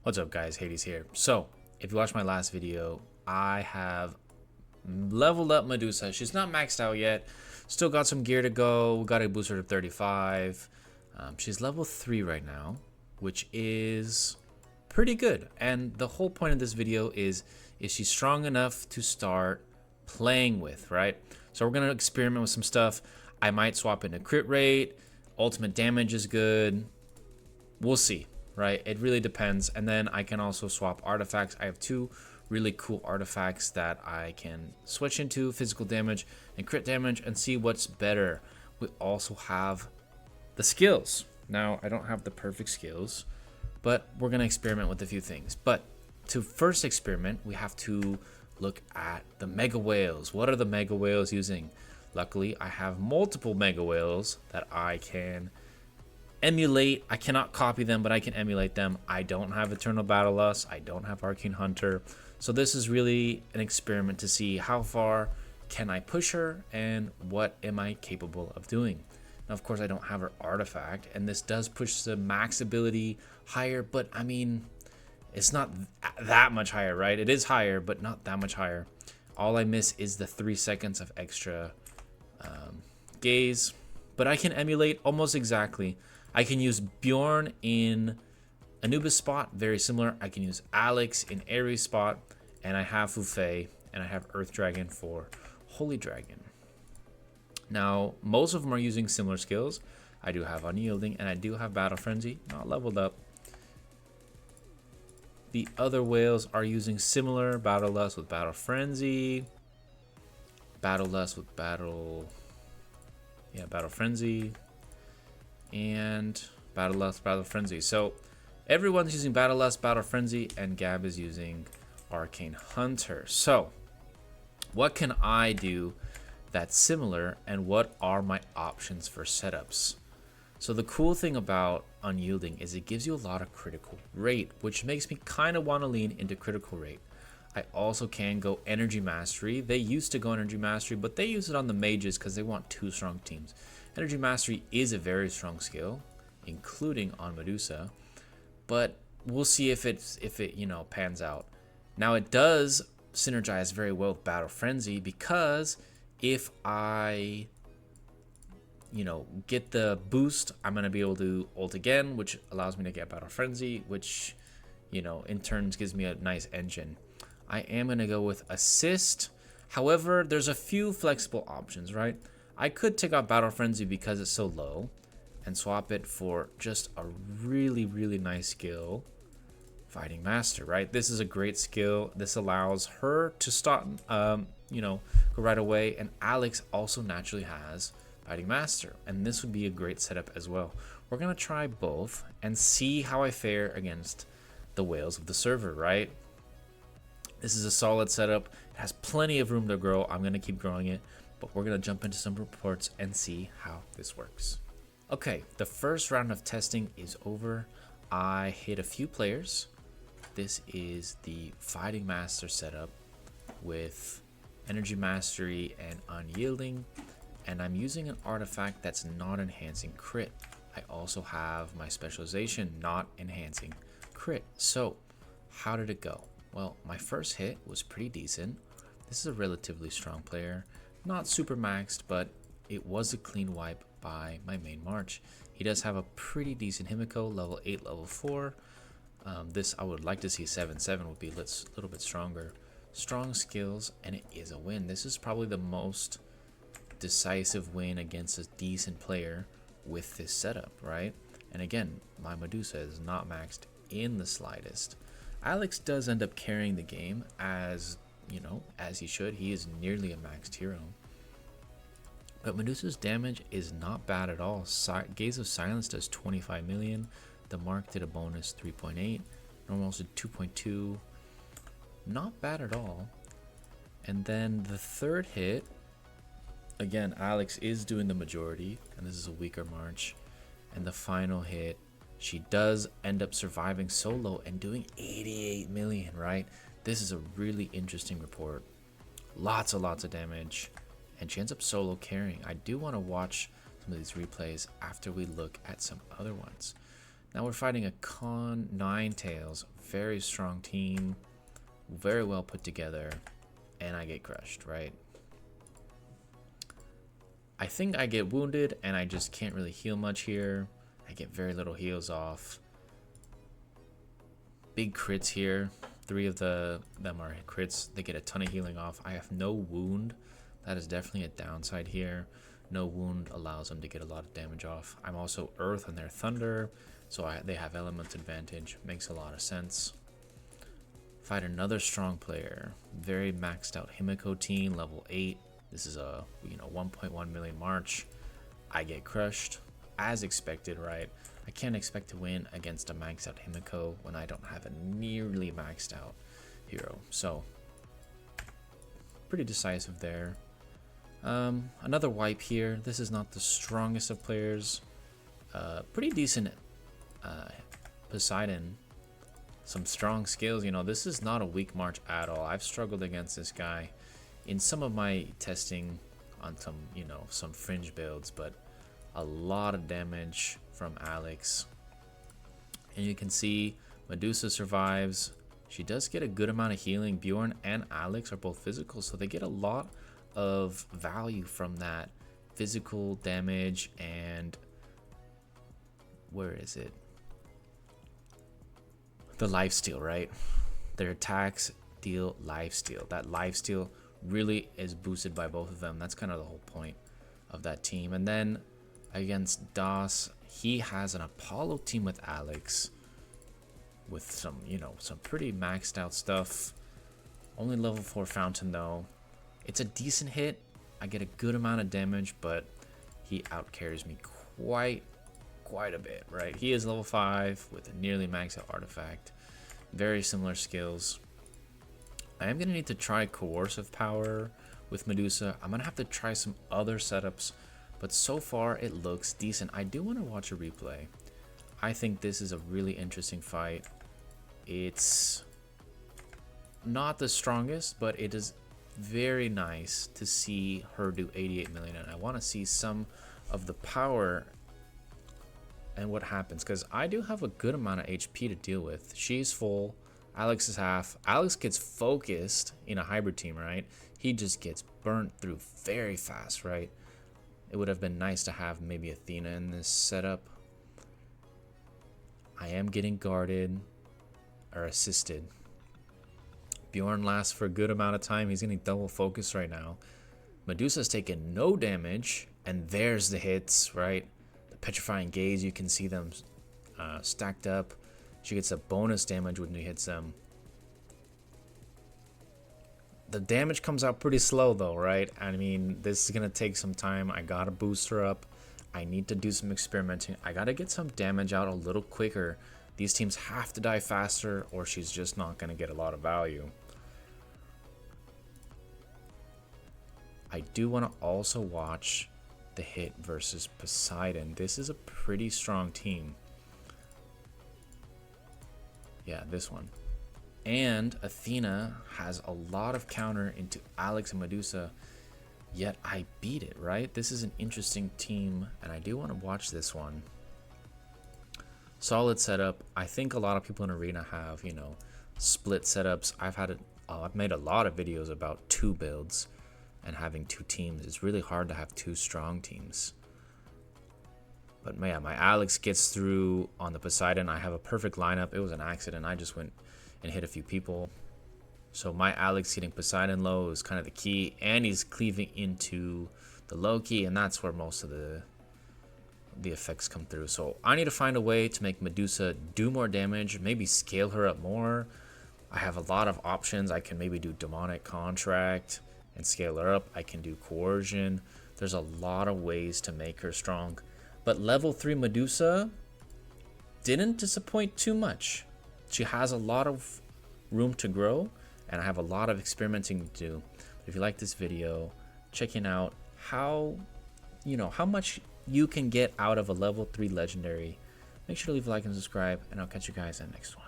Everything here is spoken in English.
What's up guys, Hades here. So, if you watched my last video, I have leveled up Medusa. She's not maxed out yet. Still got some gear to go. Got a booster to 35. She's level 3 right now, which is pretty good. And the whole point of this video is she strong enough to start playing with, right? So we're going to experiment with some stuff. I might swap into crit rate. Ultimate damage is good. We'll see. Right, it really depends. And then I can also swap artifacts. I have two really cool artifacts that I can switch into, physical damage and crit damage, and see what's better. We also have the skills. Now I don't have the perfect skills, but we're gonna experiment with a few things. But to first experiment, we have to look at the mega whales. What are the mega whales using? Luckily I have multiple mega whales that I can emulate. I cannot copy them, but I can emulate them. I don't have Eternal Battle Lust. I don't have Arcane Hunter. So this is really an experiment to see how far can I push her and what am I capable of doing. Now, of course, I don't have her artifact, and this does push the max ability higher, but I mean, it's not that much higher, right? It is higher, but not that much higher. All I miss is the 3 seconds of extra gaze, but I can emulate almost exactly. I can use Bjorn in Anubis spot, very similar. I can use Alex in Ares spot, and I have Fufei, and I have Earth Dragon for Holy Dragon. Now, most of them are using similar skills. I do have Unyielding, and I do have Battle Frenzy, not leveled up. The other whales are using similar Battle Lust with Battle Frenzy, Battle Lust with Battle Frenzy, and Battle Lust, Battle Frenzy. So everyone's using Battle Lust, Battle Frenzy, and Gab is using Arcane Hunter. So what can I do that's similar, and what are my options for setups? So the cool thing about Unyielding is it gives you a lot of critical rate, which makes me kind of want to lean into critical rate. I also can go Energy Mastery. They used to go Energy Mastery, but they use it on the mages because they want 2 strong teams. Energy Mastery is a very strong skill, including on Medusa, but we'll see if it pans out. Now it does synergize very well with Battle Frenzy, because if I get the boost, I'm gonna be able to ult again, which allows me to get Battle Frenzy, which in turns gives me a nice engine. I am gonna go with Assist. However, there's a few flexible options, right? I could take out Battle Frenzy because it's so low and swap it for just a really, really nice skill, Fighting Master, right? This is a great skill. This allows her to start, go right away. And Alex also naturally has Fighting Master, and this would be a great setup as well. We're gonna try both and see how I fare against the whales of the server, right? This is a solid setup. It has plenty of room to grow. I'm gonna keep growing it, but we're gonna jump into some reports and see how this works. Okay, the first round of testing is over. I hit a few players. This is the Fighting Master setup with Energy Mastery and Unyielding, and I'm using an artifact that's not enhancing crit. I also have my specialization not enhancing crit. So how did it go? Well, my first hit was pretty decent. This is a relatively strong player. Not super maxed, but it was a clean wipe by my main March. He does have a pretty decent Himiko, level 8, level 4. This I would like to see 7-7 would be a little bit stronger. Strong skills, and it is a win. This is probably the most decisive win against a decent player with this setup, right? And again, my Medusa is not maxed in the slightest. Alex does end up carrying the game as he should. He is nearly a maxed hero. But Medusa's damage is not bad at all. Gaze of Silence does 25 million. The Mark did a bonus 3.8. Normals did 2.2. Not bad at all. And then the third hit, again, Alex is doing the majority, and this is a weaker March. And the final hit, she does end up surviving solo and doing 88 million, right? This is a really interesting report. Lots of damage, and she ends up solo carrying. I do want to watch some of these replays after we look at some other ones. Now we're fighting a Con Ninetales. Very strong team. Very well put together. And I get crushed, right? I think I get wounded and I just can't really heal much here. I get very little heals off. Big crits here. 3 of them are crits. They get a ton of healing off. I have no wound. That is definitely a downside here. No wound allows them to get a lot of damage off. I'm also earth and they're thunder, so they have element advantage. Makes a lot of sense. Fight another strong player. Very maxed out Himiko team, level 8. This is a 1.1 million March. I get crushed as expected, right? I can't expect to win against a maxed out Himiko when I don't have a nearly maxed out hero. So pretty decisive there. Another wipe here. This is not the strongest of players. Pretty decent Poseidon. Some strong skills. This is not a weak March at all. I've struggled against this guy in some of my testing on some fringe builds, but a lot of damage from Alex. And you can see Medusa survives. She does get a good amount of healing. Bjorn and Alex are both physical, so they get a lot of value from that physical damage. And where is it? The lifesteal, right? Their attacks deal lifesteal. That lifesteal really is boosted by both of them. That's kind of the whole point of that team. And then against Das, he has an Apollo team with Alex with some pretty maxed out stuff. Only level 4 fountain though. It's a decent hit. I get a good amount of damage, but he outcarries me quite a bit, right? He is level 5 with a nearly maxed out artifact. Very similar skills. I am gonna need to try coercive power with Medusa. I'm gonna have to try some other setups, but so far it looks decent. I do want to watch a replay. I think this is a really interesting fight. It's not the strongest, but it is very nice to see her do 88 million, and I want to see some of the power and what happens, because I do have a good amount of HP to deal with. She's full, Alex is half. Alex gets focused in a hybrid team, right? He just gets burnt through very fast, right? It would have been nice to have maybe Athena in this setup. I am getting guarded or assisted. Bjorn lasts for a good amount of time. He's getting double focus right now. Medusa's taking no damage, and there's the hits, right? The petrifying gaze, you can see them stacked up. She gets a bonus damage when she hits them. The damage comes out pretty slow though, right? I mean, this is gonna take some time. I gotta boost her up. I need to do some experimenting. I gotta get some damage out a little quicker. These teams have to die faster, or she's just not gonna get a lot of value. I do want to also watch the hit versus Poseidon. This is a pretty strong team. Yeah, this one. And Athena has a lot of counter into Alex and Medusa, yet I beat it, right? This is an interesting team, and I do want to watch this one. Solid setup. I think a lot of people in Arena have, split setups. I've made a lot of videos about 2 builds and having 2 teams. It's really hard to have 2 strong teams. But yeah, my Alex gets through on the Poseidon. I have a perfect lineup. It was an accident. I just went and hit a few people. So my Alex hitting Poseidon low is kind of the key, and he's cleaving into the low key, and that's where most of the effects come through. So I need to find a way to make Medusa do more damage, maybe scale her up more. I have a lot of options. I can maybe do demonic contract and scale her up. I can do coercion. There's a lot of ways to make her strong. But level 3 Medusa didn't disappoint too much. She has a lot of room to grow, and I have a lot of experimenting to do. But if you like this video, checking out how much you can get out of a level 3 legendary, make sure to leave a like and subscribe, and I'll catch you guys in the next one.